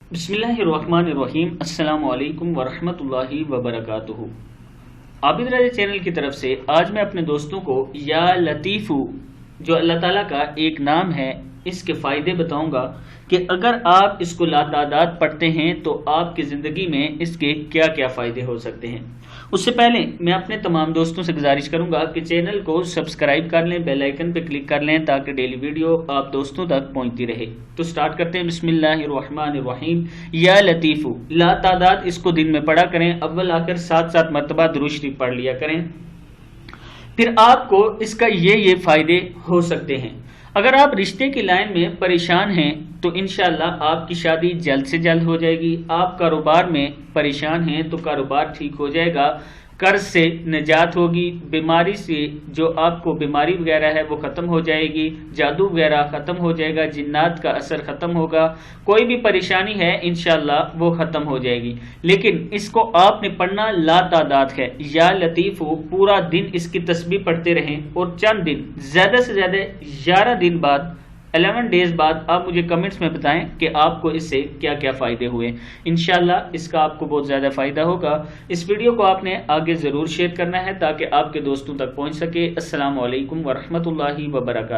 बिस्मिल्लाहिर्रहमानिर्रहीम। अस्सलामु अलैकुम वरहमतुल्लाहि वबरकातुहू। आबिद रज़ा चैनल की तरफ से आज मैं अपने दोस्तों को या लतीफ़ू जो अल्लाह ताला का एक नाम है इसके फ़ायदे बताऊंगा कि अगर आप इसको लातादाद पढ़ते हैं तो आपकी ज़िंदगी में इसके क्या क्या फ़ायदे हो सकते हैं। उससे पहले मैं अपने तमाम दोस्तों से गुजारिश करूंगा कि चैनल को सब्सक्राइब कर लें, बेल आइकन पर क्लिक कर लें ताकि डेली वीडियो आप दोस्तों तक पहुंचती रहे। तो स्टार्ट करते हैं। बिस्मिल्लाहिर्रहमानिर्रहीम। या लतीफ़ू, लातादाद इसको दिन में पढ़ा करें, अव्वल आखिर 7-7 मरतबा दुरूद शरीफ पढ़ लिया करें। फिर आपको इसका ये फ़ायदे हो सकते हैं। अगर आप रिश्ते की लाइन में परेशान हैं तो इंशाअल्लाह आपकी शादी जल्द से जल्द हो जाएगी। आप कारोबार में परेशान हैं तो कारोबार ठीक हो जाएगा। कर्ज से निजात होगी। बीमारी से जो आपको बीमारी वगैरह है वो ख़त्म हो जाएगी। जादू वगैरह ख़त्म हो जाएगा। जिन्नात का असर ख़त्म होगा। कोई भी परेशानी है इंशाअल्लाह वो ख़त्म हो जाएगी। लेकिन इसको आपने पढ़ना लातादाद है। या लतीफ़ हो, पूरा दिन इसकी तस्बीह पढ़ते रहें और चंद दिन, ज़्यादा से ज़्यादा 11 दिन बाद, 11 डेज बाद आप मुझे कमेंट्स में बताएं कि आपको इससे क्या क्या फ़ायदे हुए। इंशाल्लाह इसका आपको बहुत ज़्यादा फ़ायदा होगा। इस वीडियो को आपने आगे ज़रूर शेयर करना है ताकि आपके दोस्तों तक पहुंच सके। अस्सलामु अलैकुम वरहमतुल्लाहि वबरकातुहू।